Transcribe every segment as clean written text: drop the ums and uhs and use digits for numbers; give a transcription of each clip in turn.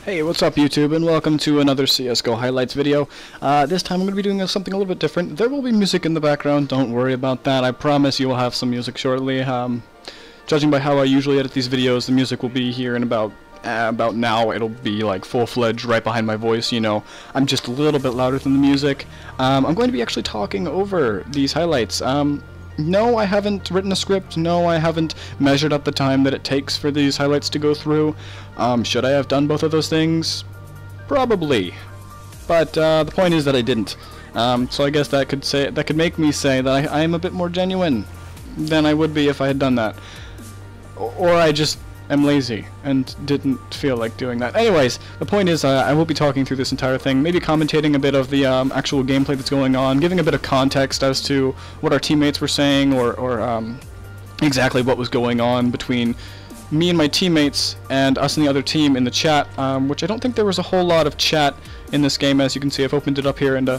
Hey, what's up YouTube, and welcome to another CSGO highlights video. This time I'm going to be doing something a little bit different. There will be music in the background, don't worry about that. I promise you will have some music shortly. Judging by how I usually edit these videos, the music will be here in about now. It'll be like full-fledged right behind my voice, you know. I'm just a little bit louder than the music. I'm going to be actually talking over these highlights. No, I haven't written a script. No, I haven't measured up the time that it takes for these highlights to go through. Should I have done both of those things? Probably. But the point is that I didn't. So I guess that could make me say that I am a bit more genuine than I would be if I had done that. Or I just am lazy and didn't feel like doing that. Anyways, the point is I will be talking through this entire thing, maybe commentating a bit of the actual gameplay that's going on, giving a bit of context as to what our teammates were saying, or exactly what was going on between me and my teammates and us and the other team in the chat, which I don't think there was a whole lot of chat in this game. As you can see, I've opened it up here, and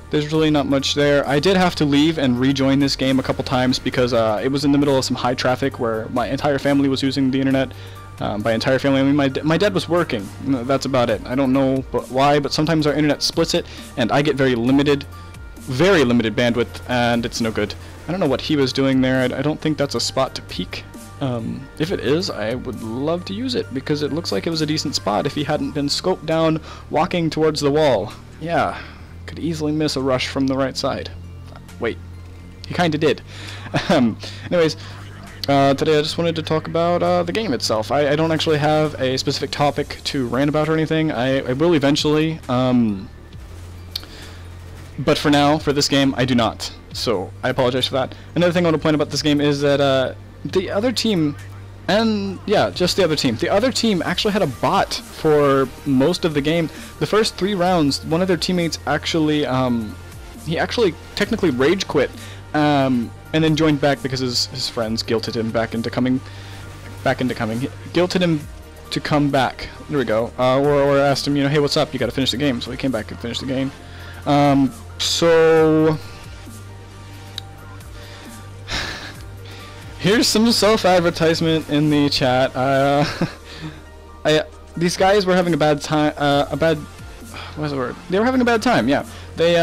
there's really not much there. I did have to leave and rejoin this game a couple times because it was in the middle of some high traffic where my entire family was using the internet. By entire family, I mean my dad was working. That's about it. I don't know why, but sometimes our internet splits it, and I get very limited bandwidth, and it's no good. I don't know what he was doing there. I don't think that's a spot to peek. If it is, I would love to use it because it looks like it was a decent spot if he hadn't been scoped down walking towards the wall. Yeah. Could easily miss a rush from the right side. Wait, he kinda did. Anyways, today I just wanted to talk about the game itself. I don't actually have a specific topic to rant about or anything. I will eventually, but for now, for this game, I do not. So, I apologize for that. Another thing I want to point about this game is that the other team, and yeah, just the other team. The other team actually had a bot for most of the game. The first 3 rounds, one of their teammates actually, he actually technically rage quit, and then joined back because his friends guilted him guilted him to come back. There we go. Or asked him, you know, hey, what's up? You got to finish the game. So he came back and finished the game. So here's some self-advertisement in the chat. These guys were having a bad time. What's the word? They were having a bad time. Yeah, they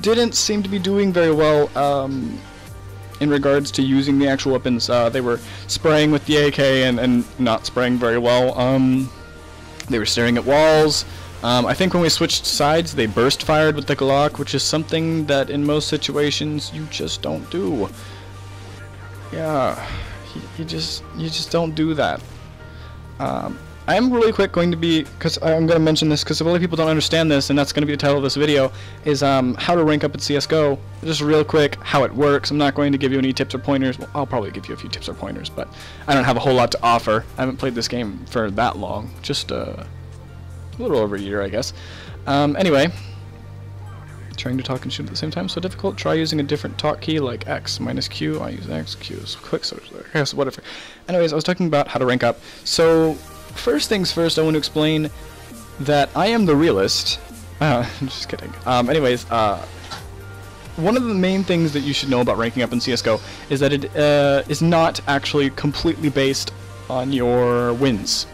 didn't seem to be doing very well in regards to using the actual weapons. They were spraying with the AK and not spraying very well. They were staring at walls. I think when we switched sides, they burst fired with the Glock, which is something that in most situations you just don't do. Yeah, you just don't do that. I'm really quick going to be, because I'm going to mention this because a lot of people don't understand this, and that's going to be the title of this video, is how to rank up at CSGO. Just real quick, how it works. I'm not going to give you any tips or pointers. Well, I'll probably give you a few tips or pointers, but I don't have a whole lot to offer. I haven't played this game for that long, just a little over a year, I guess. Anyway. Trying to talk and shoot at the same time so difficult. Try using a different talk key like X minus Q. I use X, Q is quick search there. Yes, whatever. Anyways, I was talking about how to rank up. So, first things first, I want to explain that I am the realist. Just kidding. Anyways, one of the main things that you should know about ranking up in CSGO is that it is not actually completely based on your wins.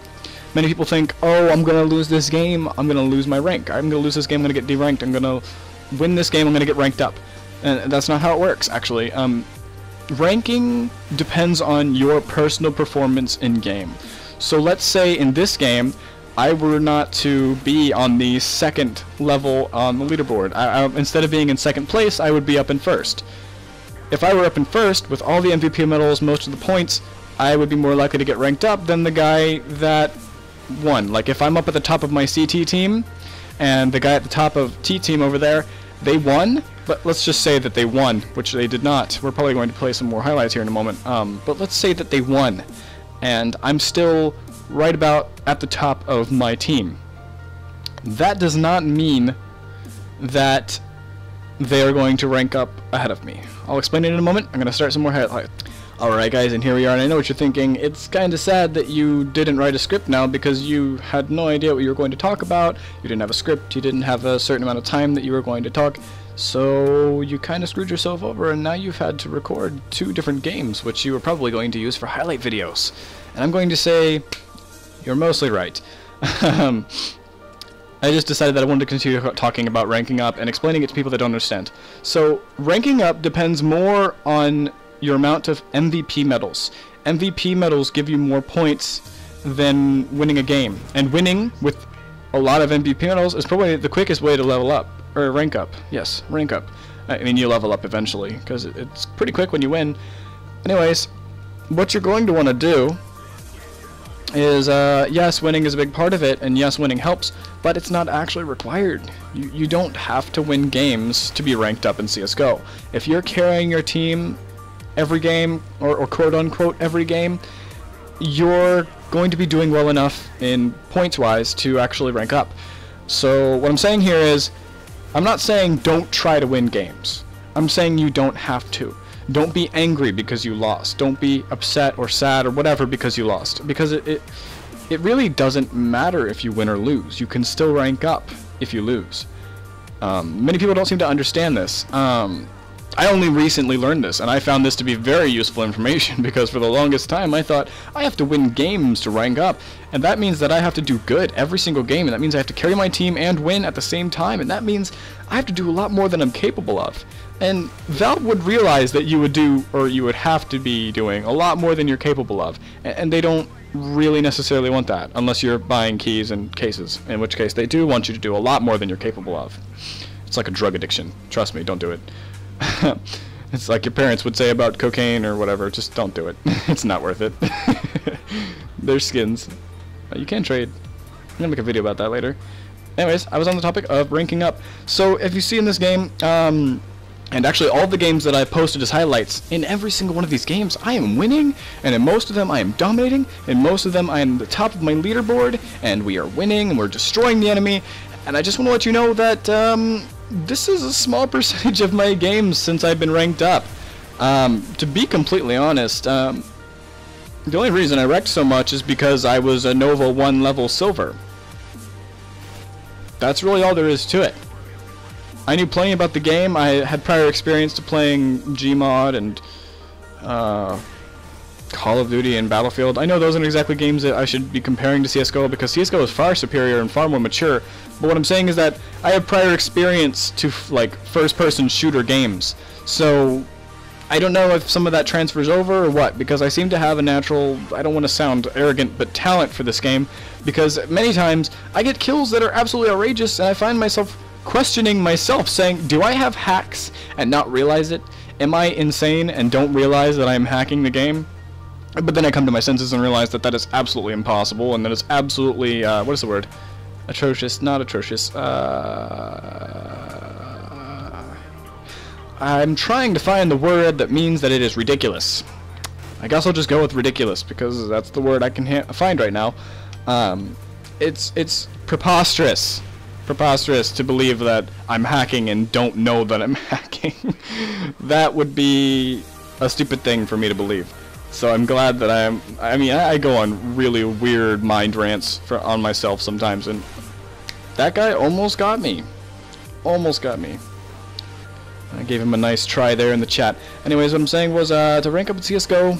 Many people think, oh, I'm going to lose this game, I'm going to lose my rank. I'm going to lose this game, I'm going to get deranked. I'm going to win this game, I'm going to get ranked up. And that's not how it works, actually. Ranking depends on your personal performance in-game. So let's say in this game, I were not to be on the 2nd level on the leaderboard. Instead of being in 2nd place, I would be up in 1st. If I were up in 1st, with all the MVP medals, most of the points, I would be more likely to get ranked up than the guy that won. Like if I'm up at the top of my CT team, and the guy at the top of T team over there, they won, but let's just say that they won, which they did not. We're probably going to play some more highlights here in a moment, but let's say that they won, and I'm still right about at the top of my team. That does not mean that they are going to rank up ahead of me. I'll explain it in a moment. I'm going to start some more highlights. Alright guys, and here we are, and I know what you're thinking. It's kinda sad that you didn't write a script now because you had no idea what you were going to talk about. You didn't have a script, you didn't have a certain amount of time that you were going to talk. So you kinda screwed yourself over, and now you've had to record 2 different games, which you were probably going to use for highlight videos. And I'm going to say, you're mostly right. um, I just decided that I wanted to continue talking about ranking up and explaining it to people that don't understand. So, ranking up depends more on your amount of MVP medals. MVP medals give you more points than winning a game. And winning with a lot of MVP medals is probably the quickest way to level up. Or rank up. Yes, rank up. I mean, you level up eventually, because it's pretty quick when you win. Anyways, what you're going to want to do is, yes, winning is a big part of it, and yes, winning helps, but it's not actually required. You don't have to win games to be ranked up in CSGO. If you're carrying your team every game, or quote-unquote every game, you're going to be doing well enough in points-wise to actually rank up. So what I'm saying here is, I'm not saying don't try to win games. I'm saying you don't have to. Don't be angry because you lost. Don't be upset or sad or whatever because you lost. Because it really doesn't matter if you win or lose. You can still rank up if you lose. Many people don't seem to understand this. I only recently learned this, and I found this to be very useful information because for the longest time I thought I have to win games to rank up, and that means that I have to do good every single game, and that means I have to carry my team and win at the same time, and that means I have to do a lot more than I'm capable of. And Valve would realize that you would do, or you would have to be doing, a lot more than you're capable of, and they don't really necessarily want that, unless you're buying keys and cases, in which case they do want you to do a lot more than you're capable of. It's like a drug addiction. Trust me, don't do it. It's like your parents would say about cocaine or whatever, just don't do it. It's not worth it. They're skins. You can trade. I'm gonna make a video about that later. Anyways, I was on the topic of ranking up. So if you see in this game, and actually all the games that I posted as highlights, in every single one of these games I am winning, and in most of them I am dominating, in most of them I am the top of my leaderboard, and we are winning, and we're destroying the enemy, and I just want to let you know that, this is a small percentage of my games since I've been ranked up. To be completely honest, the only reason I wrecked so much is because I was a Nova 1 level silver. That's really all there is to it. I knew plenty about the game. I had prior experience to playing Gmod and Call of Duty and Battlefield. I know those aren't exactly games that I should be comparing to CSGO because CSGO is far superior and far more mature. But what I'm saying is that I have prior experience to like first-person shooter games. So I don't know if some of that transfers over or what, because I seem to have a natural, I don't want to sound arrogant, but talent for this game, because many times I get kills that are absolutely outrageous and I find myself questioning myself, saying, do I have hacks and not realize it? Am I insane and don't realize that I'm hacking the game? But then I come to my senses and realize that that is absolutely impossible, and that is absolutely, what is the word? Atrocious, not atrocious, I'm trying to find the word that means that it is ridiculous. I guess I'll just go with ridiculous, because that's the word I can find right now. It's preposterous. Preposterous to believe that I'm hacking and don't know that I'm hacking. That would be a stupid thing for me to believe. So I'm glad that I go on really weird mind rants on myself sometimes, and that guy almost got me. Almost got me. I gave him a nice try there in the chat. Anyways, what I'm saying was, to rank up in CSGO,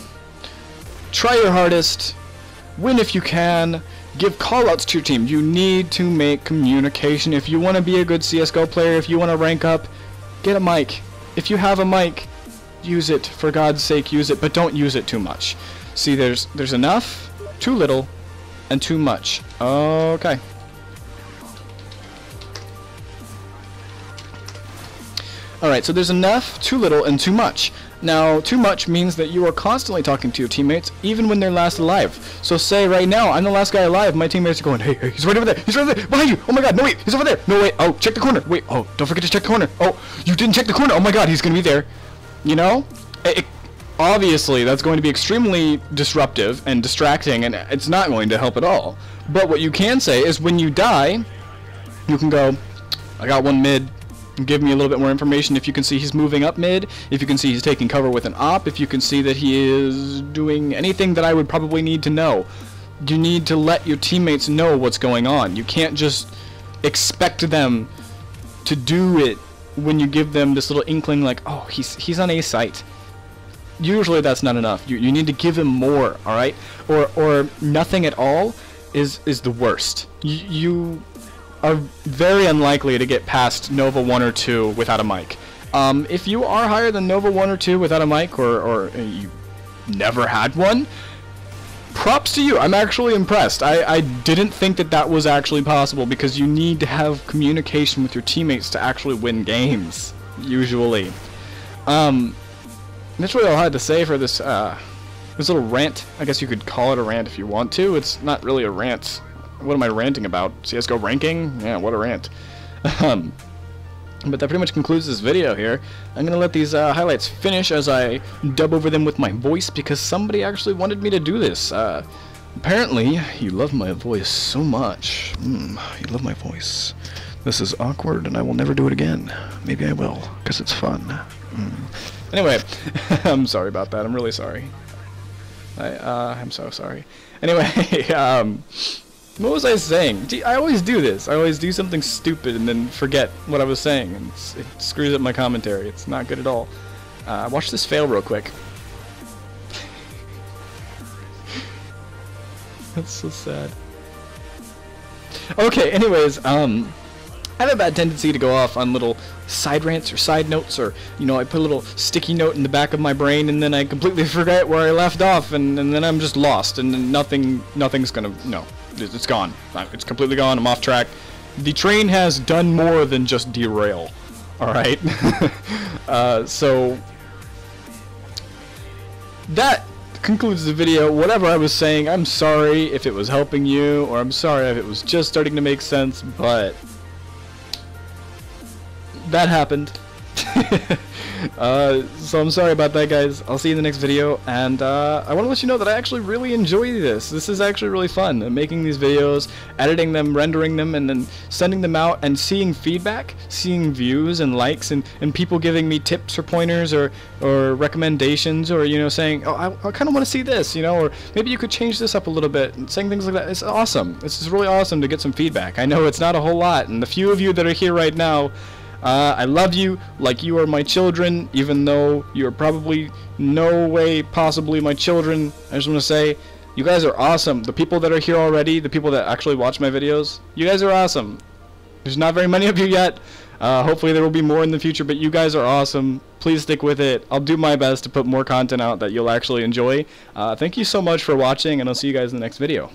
try your hardest, win if you can, give callouts to your team. You need to make communication. If you want to be a good CSGO player, if you want to rank up, get a mic. If you have a mic, use it. For God's sake, use it, but don't use it too much. See, there's enough, too little, and too much. Okay. Alright, so there's enough, too little, and too much. Now, too much means that you are constantly talking to your teammates, even when they're last alive. So say right now, I'm the last guy alive, my teammates are going, hey, hey, he's right over there, he's right over there, behind you, oh my god, no wait, he's over there, no wait, oh, check the corner, wait, oh, don't forget to check the corner, oh, you didn't check the corner, oh my god, he's gonna be there. You know? Obviously, that's going to be extremely disruptive and distracting, and it's not going to help at all. But what you can say is when you die, you can go, I got one mid, give me a little bit more information. If you can see he's moving up mid, if you can see he's taking cover with an op, if you can see that he is doing anything that I would probably need to know. You need to let your teammates know what's going on. You can't just expect them to do it when you give them this little inkling like, oh, he's on A site. Usually that's not enough. You need to give him more, alright? Or nothing at all. is the worst. You are very unlikely to get past Nova 1 or 2 without a mic. If you are higher than Nova 1 or 2 without a mic, or you never had one, props to you. I'm actually impressed. I didn't think that was actually possible, because you need to have communication with your teammates to actually win games, usually. That's really all I had to say for this little rant. I guess you could call it a rant if you want to. It's not really a rant. What am I ranting about? CSGO ranking? Yeah, what a rant. But that pretty much concludes this video here. I'm going to let these highlights finish as I dub over them with my voice, because somebody actually wanted me to do this. Apparently, you love my voice so much. You love my voice. This is awkward, and I will never do it again. Maybe I will, because it's fun. Anyway, I'm sorry about that. I'm really sorry. I'm so sorry. Anyway, what was I saying? I always do this. I always do something stupid and then forget what I was saying, and it screws up my commentary. It's not good at all. Watch this fail real quick. That's so sad. Okay, anyways, I have a bad tendency to go off on little side rants or side notes, or, you know, I put a little sticky note in the back of my brain and then I completely forget where I left off, and then I'm just lost, and then nothing's gonna, no, it's gone. It's completely gone. I'm off track. The train has done more than just derail. Alright? So that concludes the video. Whatever I was saying, I'm sorry if it was helping you, or I'm sorry if it was just starting to make sense, but that happened. So I'm sorry about that, guys. I'll see you in the next video, and I want to let you know that I actually really enjoy this. This is actually really fun. I'm making these videos, editing them, rendering them, and then sending them out, and seeing feedback, seeing views and likes, and people giving me tips or pointers or recommendations, or, you know, saying, oh, I kind of want to see this, you know, or maybe you could change this up a little bit, and saying things like that. It's awesome. It's just really awesome to get some feedback. I know it's not a whole lot, and the few of you that are here right now, I love you like you are my children, even though you're probably no way possibly my children. I just want to say, you guys are awesome. The people that are here already, the people that actually watch my videos, you guys are awesome. There's not very many of you yet. Hopefully there will be more in the future, but you guys are awesome. Please stick with it. I'll do my best to put more content out that you'll actually enjoy. Thank you so much for watching, and I'll see you guys in the next video.